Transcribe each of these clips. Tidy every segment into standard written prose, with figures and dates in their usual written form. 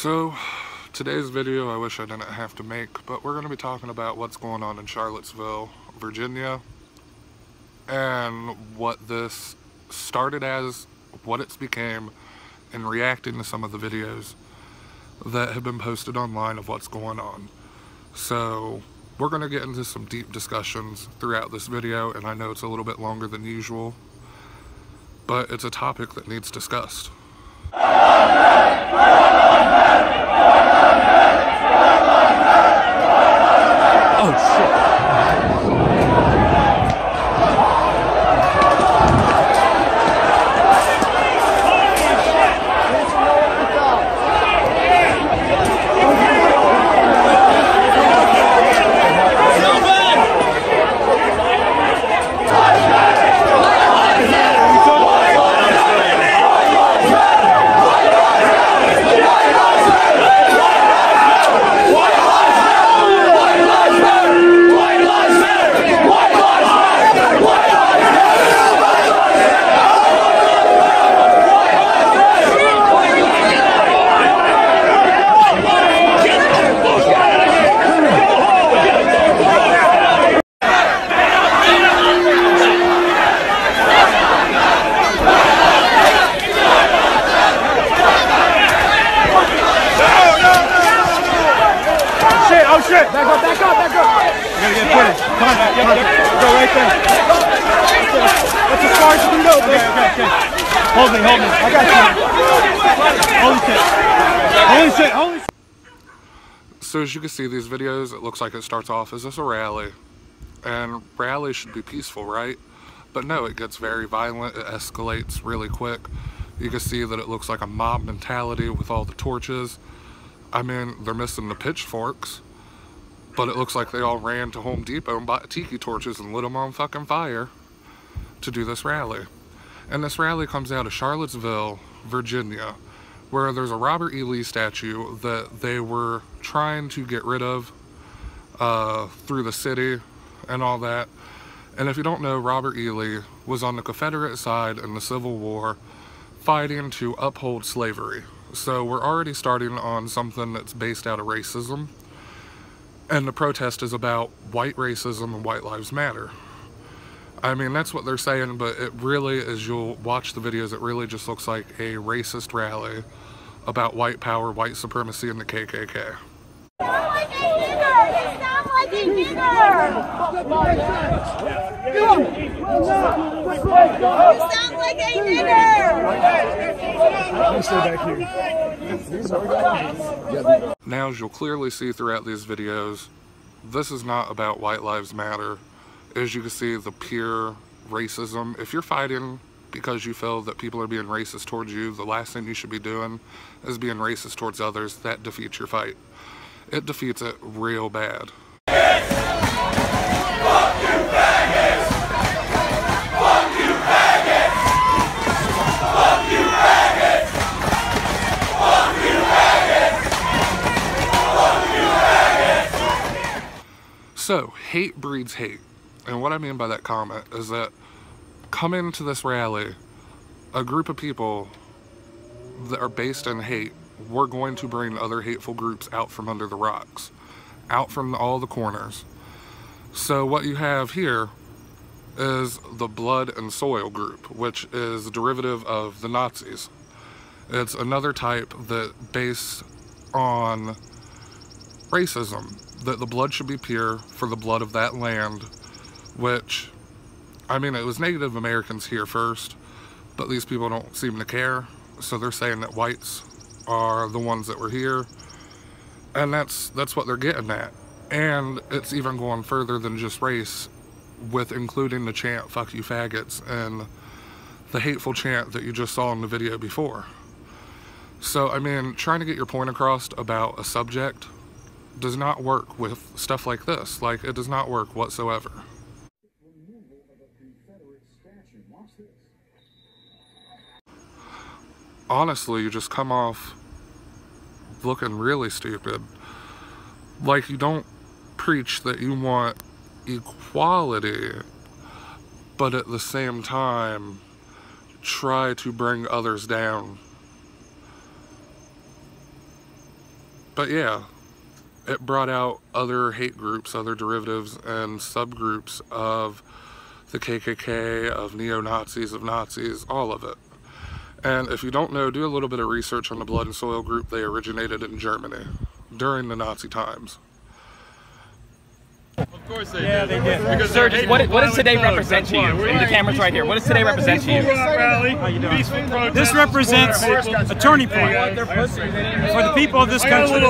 So, today's video I wish I didn't have to make, but we're going to be talking about what's going on in Charlottesville, Virginia, and what this started as, what it's became, and reacting to some of the videos that have been posted online of what's going on. So, we're going to get into some deep discussions throughout this video, and I know it's a little bit longer than usual, but it's a topic that needs discussed. Oh shit. Back up. I gotta get footage. Come on, go right there. That's as far as you can go, bro. Okay. Hold me. I got you. Holy shit. So as you can see these videos, it looks like it starts off as this a rally. And rallies should be peaceful, right? But no, it gets very violent. It escalates really quick. You can see that it looks like a mob mentality with all the torches. I mean, they're missing the pitchforks. But it looks like they all ran to Home Depot and bought tiki torches and lit them on fucking fire to do this rally. And this rally comes out of Charlottesville, Virginia, where there's a Robert E. Lee statue that they were trying to get rid of through the city and all that. And if you don't know, Robert E. Lee was on the Confederate side in the Civil War fighting to uphold slavery. So we're already starting on something that's based out of racism. And the protest is about white racism and white lives matter. I mean, that's what they're saying, but it really, as you'll watch the videos, it really just looks like a racist rally about white power, white supremacy, and the KKK. You sound like a nigger! You sound like a nigger! Now, as you'll clearly see throughout these videos, this is not about white lives matter. As you can see, the pure racism. If you're fighting because you feel that people are being racist towards you, the last thing you should be doing is being racist towards others. That defeats your fight. It defeats it real bad. Fuck you faggots! Fuck you faggots! Fuck you faggots! Fuck you faggots! Fuck you faggots! So, hate breeds hate. And what I mean by that comment is that coming to this rally, a group of people that are based in hate, we're going to bring other hateful groups out from under the rocks, out from all the corners. So what you have here is the Blood and Soil group, which is a derivative of the Nazis. It's another type that based on racism, that the blood should be pure for the blood of that land, which, I mean, it was Native Americans here first, but these people don't seem to care, so they're saying that whites are the ones that were here, and that's what they're getting at. And it's even going further than just race, with including the chant "fuck you faggots" and the hateful chant that you just saw in the video before. So I mean, trying to get your point across about a subject does not work with stuff like this. Like, it does not work whatsoever. Honestly, you just come off looking really stupid. Like, you don't preach that you want equality, but at the same time try to bring others down. But yeah, it brought out other hate groups, other derivatives and subgroups of the KKK, of neo-Nazis, of Nazis, all of it. And if you don't know, do a little bit of research on the Blood and Soil group. They originated in Germany during the Nazi times. Of course they did. They did. Because Sir, what does today represent to you? The camera's right here. What does today represent to you? This represents a turning point for the people of this country.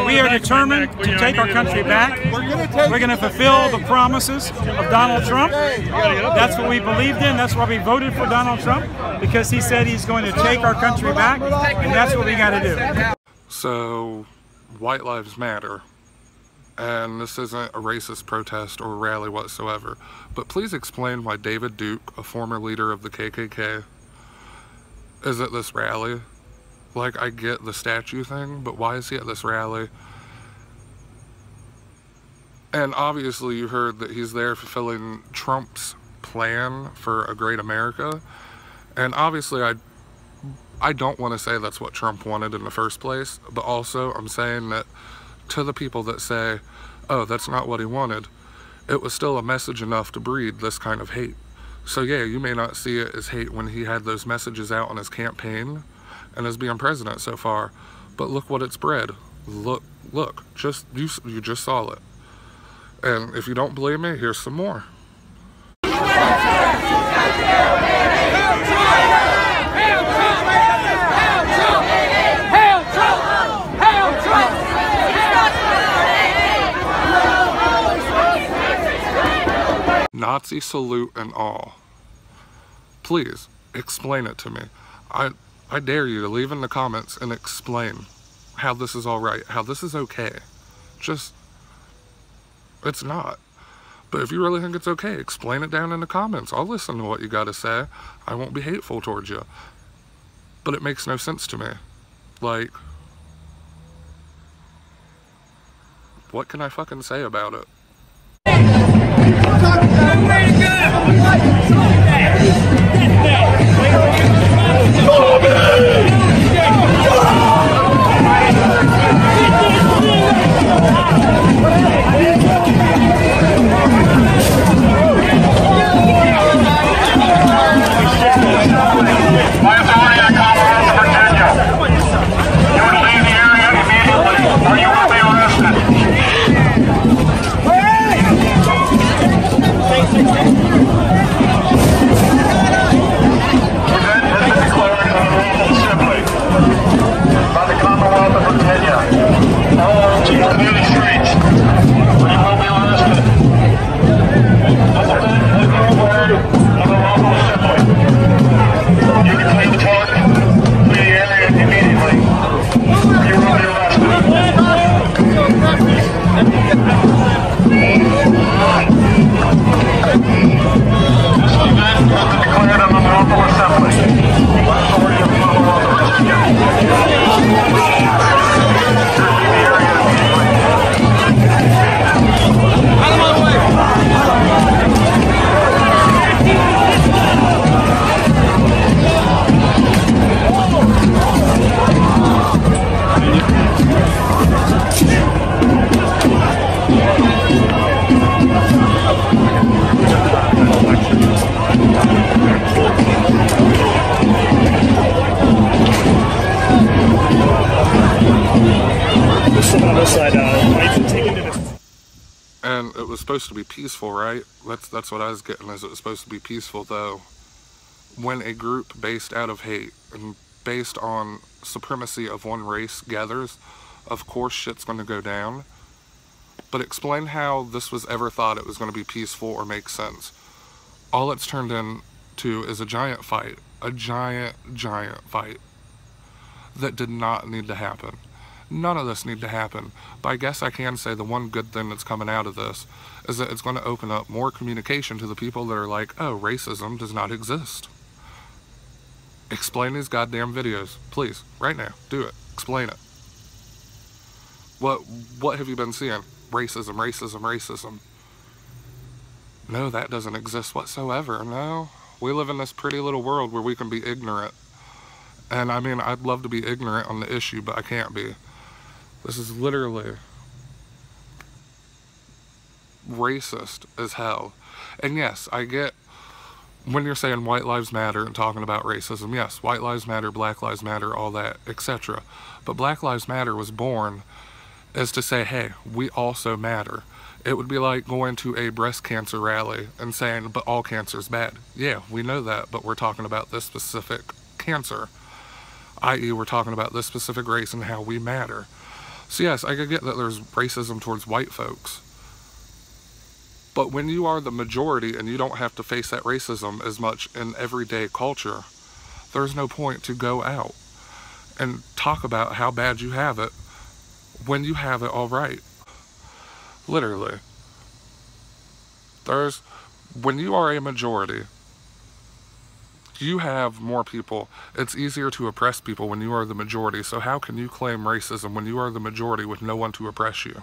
We are determined to take our country back. We're going to fulfill the promises of Donald Trump. That's what we believed in. That's why we voted for Donald Trump, because he said he's going to take our country back, and that's what we got to do. So, white lives matter. And this isn't a racist protest or rally whatsoever. But please explain why David Duke, a former leader of the KKK, is at this rally. Like, I get the statue thing, but why is he at this rally? And obviously you heard that he's there fulfilling Trump's plan for a great America. And obviously I don't want to say that's what Trump wanted in the first place, but also I'm saying that to the people that say, oh, that's not what he wanted, it was still a message enough to breed this kind of hate. So yeah, you may not see it as hate when he had those messages out on his campaign and as being president so far, but look what it's bred. Look, you just saw it. And if you don't believe me, here's some more. Nazi salute and all. Please, explain it to me. I dare you to leave in the comments and explain how this is all right, how this is okay. Just, it's not. But if you really think it's okay, explain it down in the comments. I'll listen to what you gotta say. I won't be hateful towards you. But it makes no sense to me. Like, what can I fucking say about it? And it was supposed to be peaceful, right? That's what I was getting, is it was supposed to be peaceful, though. When a group based out of hate and based on supremacy of one race gathers, of course shit's going to go down. But explain how this was ever thought it was going to be peaceful or make sense. All it's turned into is a giant fight. A giant fight. That did not need to happen. None of this need to happen. But I guess I can say the one good thing that's coming out of this is that it's going to open up more communication to the people that are like, oh, racism does not exist. Explain these goddamn videos. Please, right now, do it. Explain it. What have you been seeing? Racism, racism, racism. No, that doesn't exist whatsoever. No. We live in this pretty little world where we can be ignorant. And I mean, I'd love to be ignorant on the issue, but I can't be. This is literally racist as hell. And yes, I get when you're saying white lives matter and talking about racism. Yes, white lives matter, black lives matter, all that, etc. But Black Lives Matter was born as to say, hey, we also matter. It would be like going to a breast cancer rally and saying, but all cancer is bad. Yeah, we know that, but we're talking about this specific cancer, i.e. we're talking about this specific race and how we matter. So yes, I could get that there's racism towards white folks. But when you are the majority and you don't have to face that racism as much in everyday culture, there's no point to go out and talk about how bad you have it when you have it all right. Literally. When you are a majority, you have more people. It's easier to oppress people when you are the majority. So how can you claim racism when you are the majority with no one to oppress you?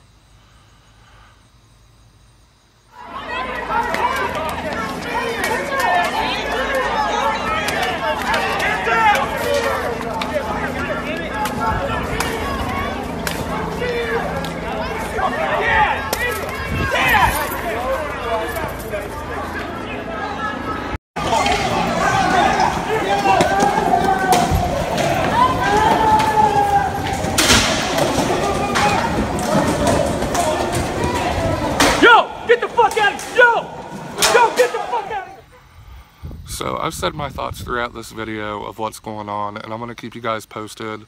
So I've said my thoughts throughout this video of what's going on, and I'm going to keep you guys posted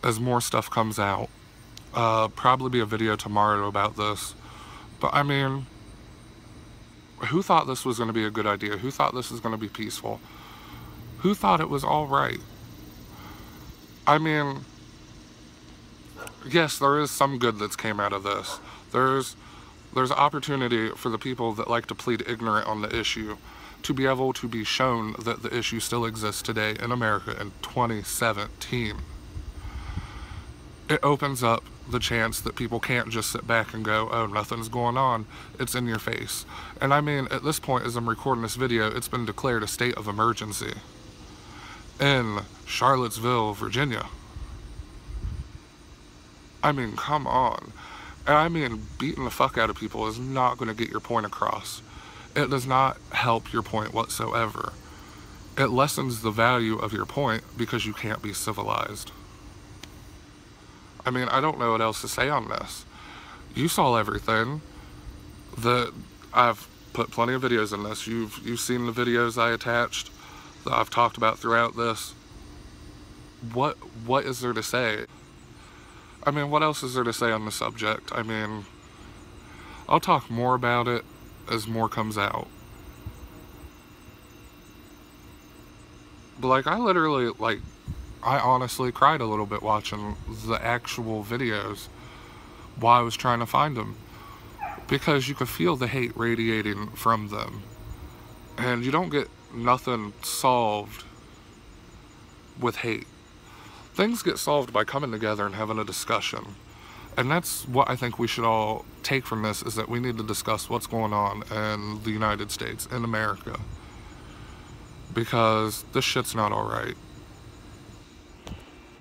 as more stuff comes out. Probably be a video tomorrow about this. But I mean, who thought this was going to be a good idea? Who thought this was going to be peaceful? Who thought it was all right? I mean, yes, there is some good that's came out of this. There's opportunity for the people that like to plead ignorant on the issue to be able to be shown that the issue still exists today in America in 2017. It opens up the chance that people can't just sit back and go, oh, nothing's going on. It's in your face. And I mean, at this point, as I'm recording this video, it's been declared a state of emergency in Charlottesville, Virginia. I mean, come on. And I mean, beating the fuck out of people is not going to get your point across. It does not help your point whatsoever. It lessens the value of your point because you can't be civilized. I mean, I don't know what else to say on this. You saw everything. I've put plenty of videos in this. You've seen the videos I attached that I've talked about throughout this. What is there to say? I mean, what else is there to say on the subject? I mean, I'll talk more about it as more comes out. But like, I honestly cried a little bit watching the actual videos while I was trying to find them, because you could feel the hate radiating from them, and you don't get nothing solved with hate. Things get solved by coming together and having a discussion. And that's what I think we should all take from this, is that we need to discuss what's going on in the United States, in America. Because this shit's not alright.